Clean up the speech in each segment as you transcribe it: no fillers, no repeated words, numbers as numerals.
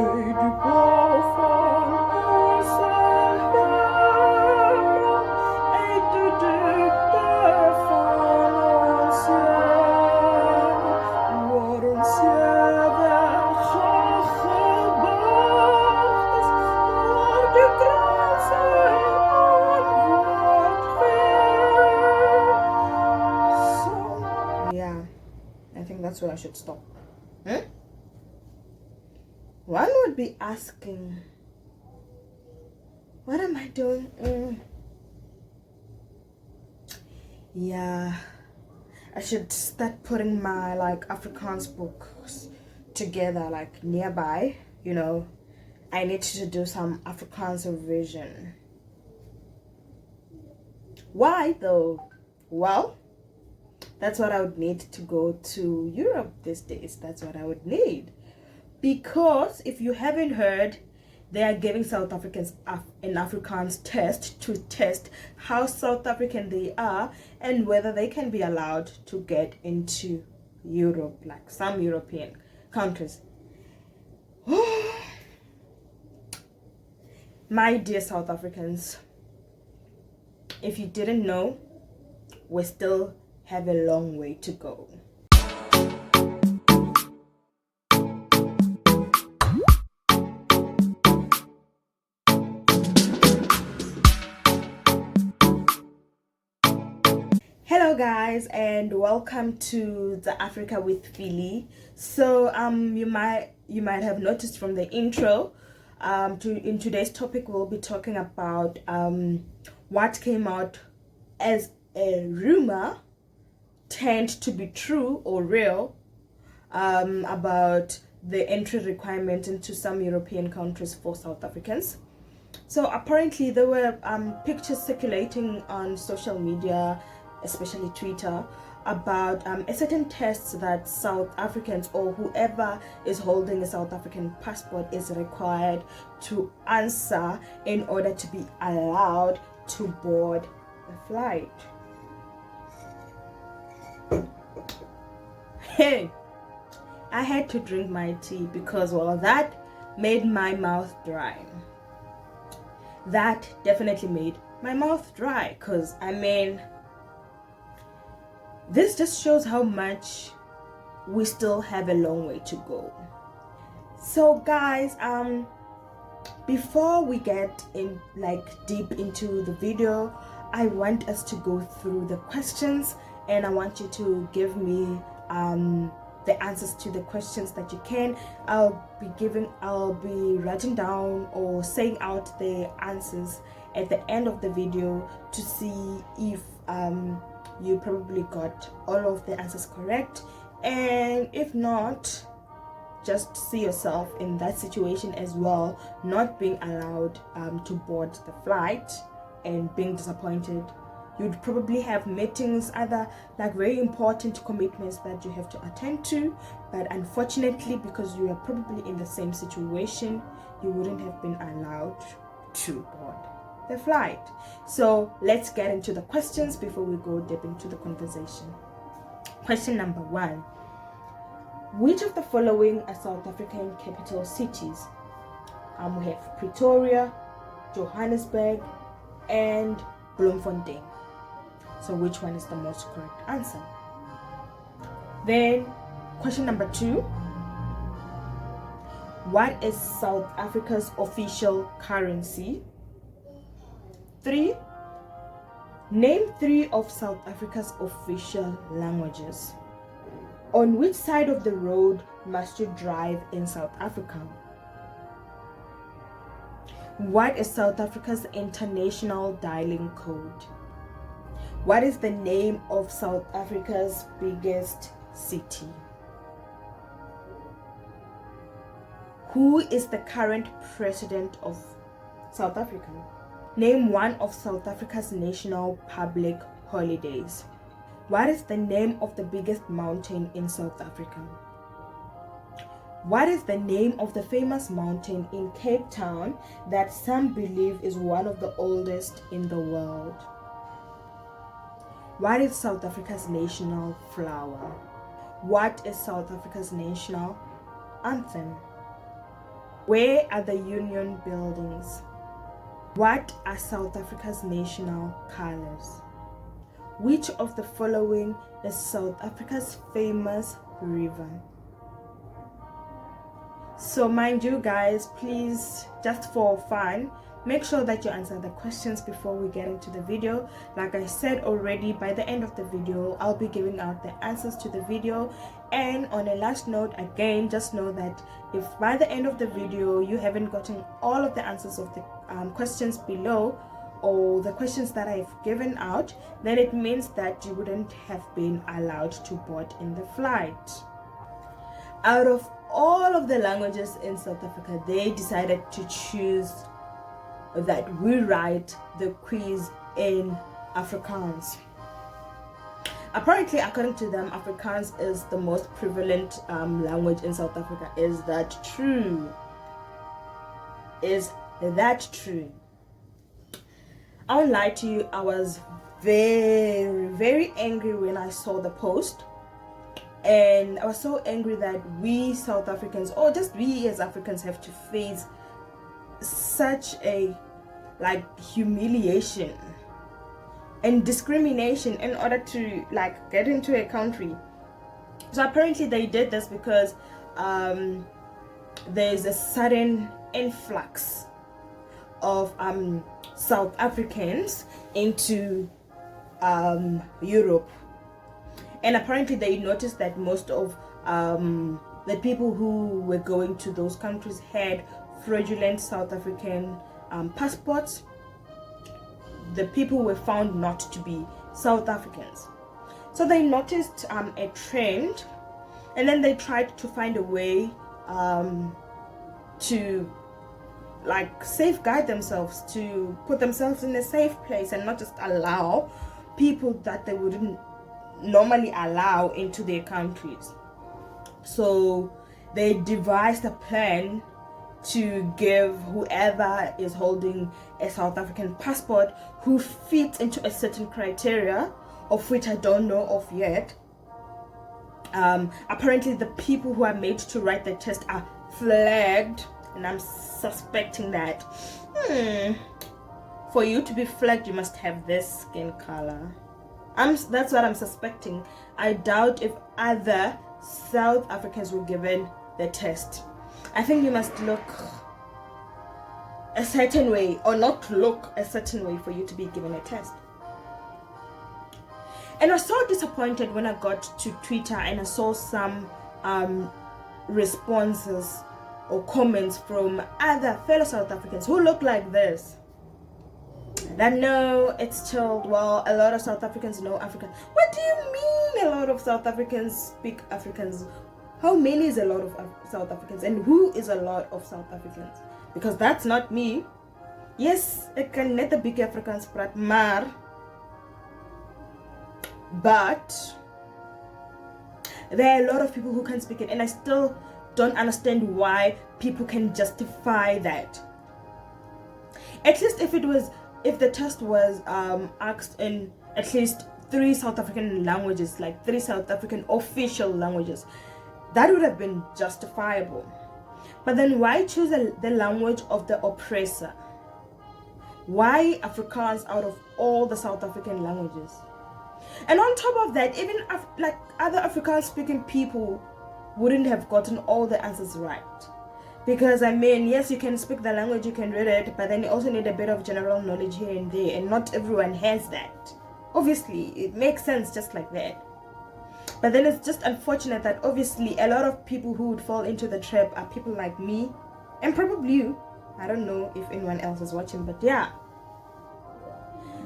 Yeah, I think that's where I should stop. One would be asking, what am I doing? Yeah, I should start putting my Afrikaans books together nearby. I need to do some Afrikaans revision. Why though? Well, that's what I would need to go to Europe these days. That's what I would need. Because if you haven't heard, they are giving South Africans an Afrikaans test to test how South African they are and whether they can be allowed to get into Europe, like some European countries. My dear South Africans, if you didn't know, we still have a long way to go. Hello guys, and welcome to the Africa with Philly. So you might have noticed from the intro, in today's topic we'll be talking about what came out as a rumor tend to be true or real about the entry requirement into some European countries for South Africans. So apparently there were pictures circulating on social media, especially Twitter, about a certain test that South Africans or whoever is holding a South African passport is required to answer in order to be allowed to board the flight. Hey, I had to drink my tea because, well, that made my mouth dry. That definitely made my mouth dry, because this just shows how much we still have a long way to go. So guys, before we get in deep into the video, I want us to go through the questions, and I want you to give me the answers to the questions that you can. I'll be writing down or saying out the answers at the end of the video to see if you probably got all of the answers correct, and if not, just see yourself in that situation as well, not being allowed to board the flight and being disappointed. You'd probably have meetings, other very important commitments that you have to attend to, but unfortunately, because you are probably in the same situation, you wouldn't have been allowed to board the flight. So let's get into the questions before we go deep into the conversation. Question number 1: which of the following are South African capital cities? We have Pretoria, Johannesburg, and Bloemfontein. So which one is the most correct answer? Then question number 2: what is South Africa's official currency? 3: name 3 of South Africa's official languages. On which side of the road must you drive in South Africa? What is South Africa's international dialing code? What is the name of South Africa's biggest city? Who is the current president of South Africa? Name one of South Africa's national public holidays. What is the name of the biggest mountain in South Africa? What is the name of the famous mountain in Cape Town that some believe is one of the oldest in the world? What is South Africa's national flower? What is South Africa's national anthem? Where are the Union buildings? What are South Africa's national colors? Which of the following is South Africa's famous river? So mind you guys, please, just for fun, make sure that you answer the questions before we get into the video. Like I said already, by the end of the video, I'll be giving out the answers to the video. And on a last note, again, just know that if by the end of the video you haven't gotten all of the answers of the questions below, or the questions that I've given out, then it means that you wouldn't have been allowed to board in the flight. Out of all of the languages in South Africa, they decided to choose that we write the quiz in Afrikaans. Apparently, according to them, Afrikaans is the most prevalent language in South Africa. Is that true? Is that true? I won't lie to you, I was very, very angry when I saw the post. And I was so angry that we South Africans, or just we as Africans, have to face such a humiliation and discrimination in order to get into a country. So apparently they did this because there's a sudden influx of South Africans into Europe. And apparently they noticed that most of the people who were going to those countries had fraudulent South African passports. The people were found not to be South Africans. So they noticed a trend, and then they tried to find a way to safeguard themselves, to put themselves in a safe place and not just allow people that they wouldn't normally allow into their countries. So they devised a plan to give whoever is holding a South African passport who fits into a certain criteria, of which I don't know of yet. Apparently the people who are made to write the test are flagged, and I'm suspecting that for you to be flagged you must have this skin color. That's what I'm suspecting. I doubt if other South Africans were given the test. I think you must look a certain way, or not look a certain way, for you to be given a test. And I was so disappointed when I got to Twitter and I saw some responses or comments from other fellow South Africans who look like this. That no, it's chilled. Well, a lot of South Africans know African. What do you mean a lot of South Africans speak Afrikaans? How many is a lot of South Africans, and who is a lot of South Africans? Because that's not me. Yes, I can net the big Afrikaans praat, but there are a lot of people who can speak it, and I still don't understand why people can justify that. At least if the test was asked in at least 3 South African languages, 3 South African official languages, that would have been justifiable. But then why choose the language of the oppressor? Why Afrikaans out of all the South African languages? And on top of that, even other Afrikaans speaking people wouldn't have gotten all the answers right. Because yes, you can speak the language, you can read it, but then you also need a bit of general knowledge here and there, and not everyone has that. Obviously, it makes sense just like that. But then it's just unfortunate that obviously a lot of people who would fall into the trap are people like me, and probably you. I don't know if anyone else is watching, but yeah.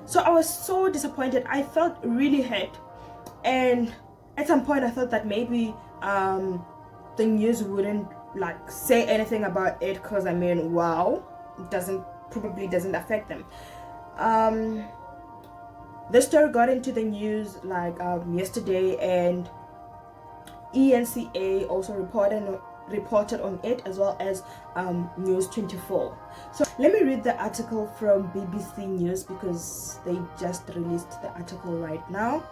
So I was so disappointed. I felt really hurt, and at some point I thought that maybe the news wouldn't say anything about it, because wow, it probably doesn't affect them. This story got into the news yesterday, and ENCA also reported on it, as well as News 24. So let me read the article from BBC News, because they just released the article right now.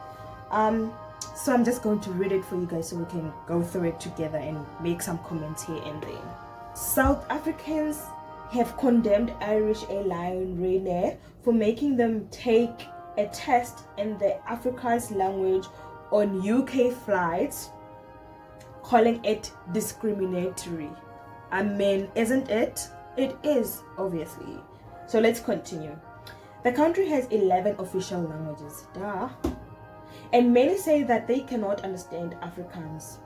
So I'm just going to read it for you guys so we can go through it together and make some comments here and there. South Africans have condemned Irish airline Ryanair for making them take a test in the Afrikaans language on UK flights, calling it discriminatory. I mean, isn't it? It is, obviously. So let's continue. The country has 11 official languages, duh. And many say that they cannot understand Afrikaans,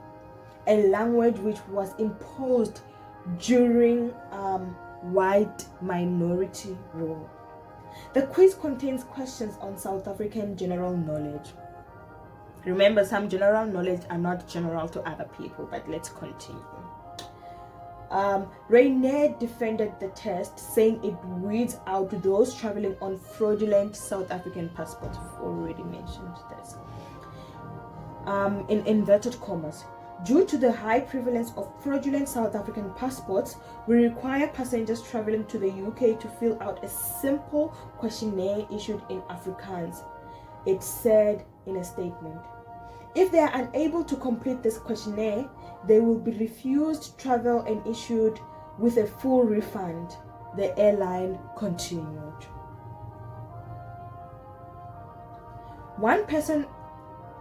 a language which was imposed during white minority rule. The quiz contains questions on South African general knowledge. Remember, some general knowledge are not general to other people, but let's continue. Ryanair defended the test, saying it weeds out those traveling on fraudulent South African passports. We've already mentioned this. In inverted commas, due to the high prevalence of fraudulent South African passports, we require passengers traveling to the UK to fill out a simple questionnaire issued in Afrikaans, it said in a statement. If they are unable to complete this questionnaire, they will be refused travel and issued with a full refund, the airline continued. One person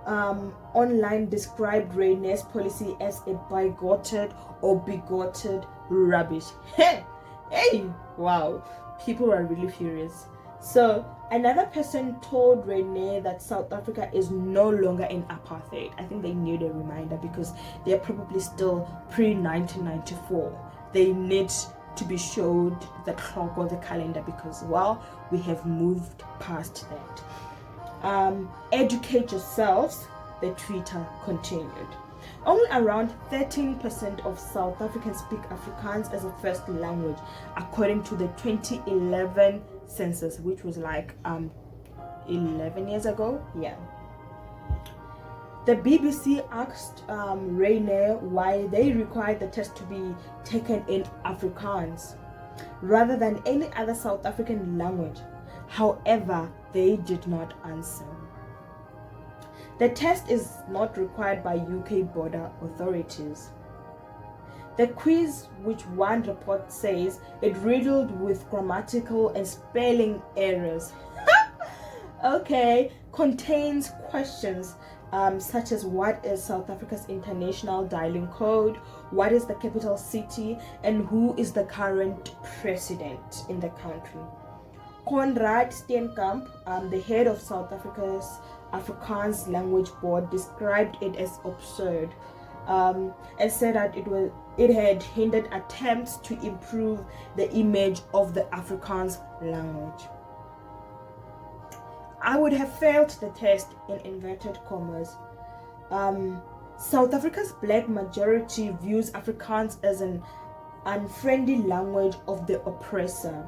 online described Ryanair's policy as a bigoted or bigoted rubbish. Hey, wow, people are really furious. So another person told Ryanair that South Africa is no longer in apartheid. I think they need a reminder because they're probably still pre-1994. They need to be showed the clock or the calendar because, well, we have moved past that. Educate yourselves, the Twitter continued. Only around 13% of South Africans speak Afrikaans as a first language, according to the 2011 census, which was like 11 years ago. Yeah. The BBC asked Ryanair why they required the test to be taken in Afrikaans rather than any other South African language. However, they did not answer. The test is not required by UK border authorities. The quiz, which one report says it riddled with grammatical and spelling errors, okay, contains questions such as what is South Africa's international dialing code, what is the capital city, and who is the current president in the country. Conrad Steenkamp, the head of South Africa's Afrikaans language board, described it as absurd and said that it had hindered attempts to improve the image of the Afrikaans language. I would have failed the test in inverted commas. South Africa's black majority views Afrikaans as an unfriendly language of the oppressor,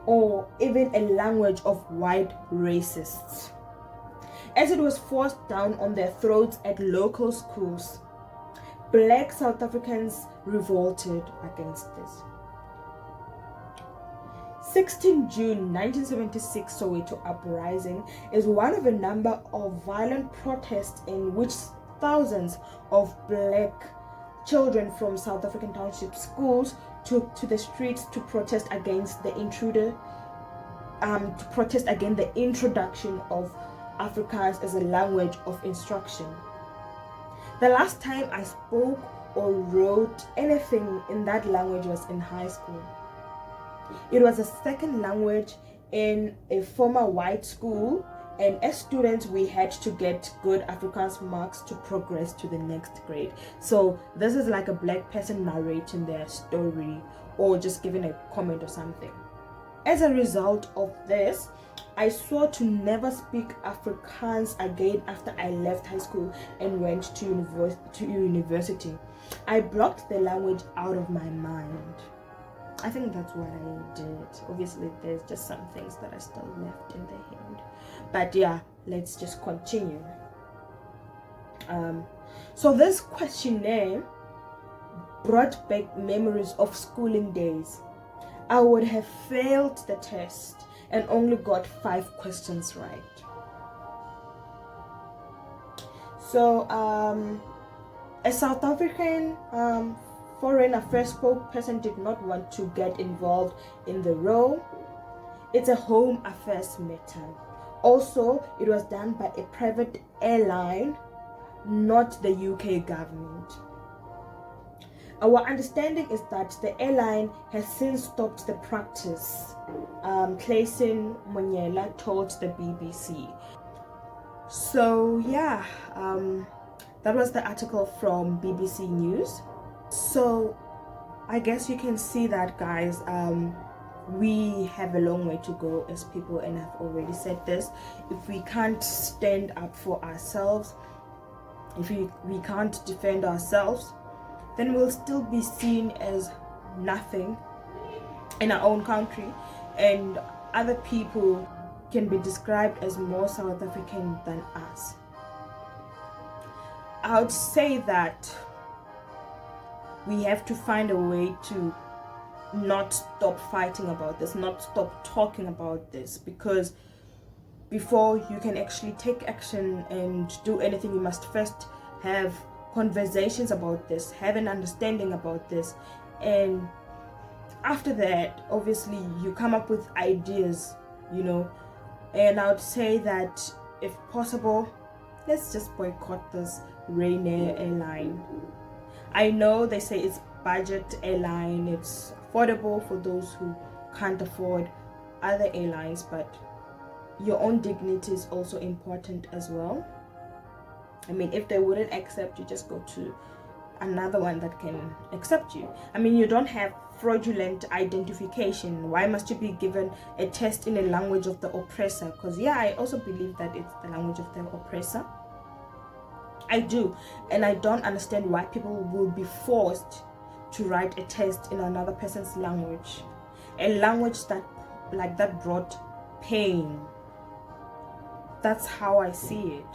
or even a language of white racists, as it was forced down on their throats at local schools. Black South Africans revolted against this. 16 June 1976 Soweto uprising is one of a number of violent protests in which thousands of black children from South African township schools took to the streets to protest against the introduction of Afrikaans as a language of instruction. The last time I spoke or wrote anything in that language was in high school. It was a second language in a former white school, and as students we had to get good Afrikaans marks to progress to the next grade. So this is like a black person narrating their story or just giving a comment or something. As a result of this, I swore to never speak Afrikaans again after I left high school and went to university. I blocked the language out of my mind. I think that's what I did. Obviously, there's just some things that are still left in the hand. But yeah, let's just continue. So this questionnaire brought back memories of schooling days. I would have failed the test and only got 5 questions right. So a South African foreign affairs spokesperson did not want to get involved in the role. It's a home affairs matter. Also, it was done by a private airline, not the UK government. Our understanding is that the airline has since stopped the practice, Clayson Monyela told the BBC. So yeah, that was the article from BBC News. So I guess you can see that, guys, we have a long way to go as people, and I've already said this. If we can't stand up for ourselves, if we can't defend ourselves, then we'll still be seen as nothing in our own country, and other people can be described as more South African than us. I would say that we have to find a way to not stop fighting about this, not stop talking about this, because before you can actually take action and do anything, you must first have conversations about this, have an understanding about this, and after that, obviously, you come up with ideas, you know. And I would say that if possible, let's just boycott this Ryanair airline. I know they say it's budget airline, it's affordable for those who can't afford other airlines, but your own dignity is also important as well. I mean, if they wouldn't accept you, just go to another one that can accept you. I mean, you don't have fraudulent identification. Why must you be given a test in a language of the oppressor? Because yeah, I also believe that it's the language of the oppressor. I do, and I don't understand why people will be forced to write a test in another person's language, a language that brought pain. That's how I see it.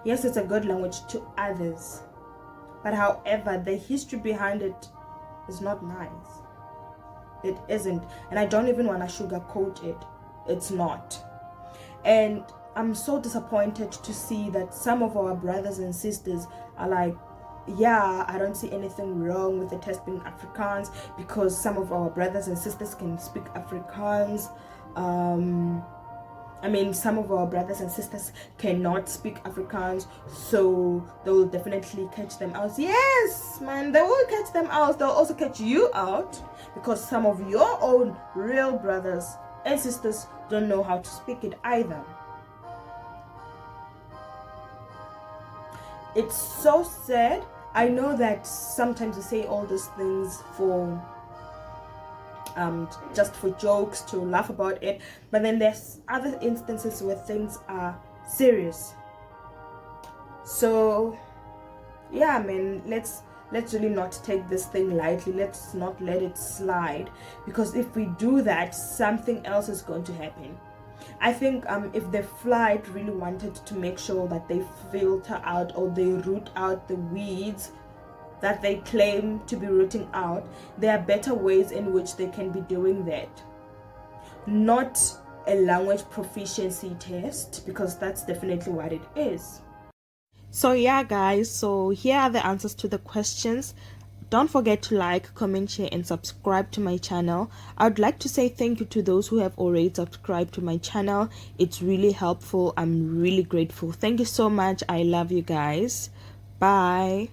Yes, it's a good language to others, but however, the history behind it is not nice. It isn't, and I don't even want to sugarcoat it. It's not. And I'm so disappointed to see that some of our brothers and sisters are like, yeah, I don't see anything wrong with the test being Afrikaans, because some of our brothers and sisters can speak Afrikaans. I mean, some of our brothers and sisters cannot speak Afrikaans, so they will definitely catch them out. Yes, man, they will catch them out. They'll also catch you out, because some of your own real brothers and sisters don't know how to speak it either. It's so sad. I know that sometimes we say all these things for just for jokes, to laugh about it, but then there's other instances where things are serious. So yeah, man, let's really not take this thing lightly. Let's not let it slide, because if we do that, something else is going to happen. I think if the flight really wanted to make sure that they filter out or they root out the weeds that they claim to be rooting out, there are better ways in which they can be doing that. Not a language proficiency test, because that's definitely what it is. So yeah, guys, so here are the answers to the questions. Don't forget to like, comment, share, and subscribe to my channel. I would like to say thank you to those who have already subscribed to my channel. It's really helpful. I'm really grateful. Thank you so much. I love you guys. Bye.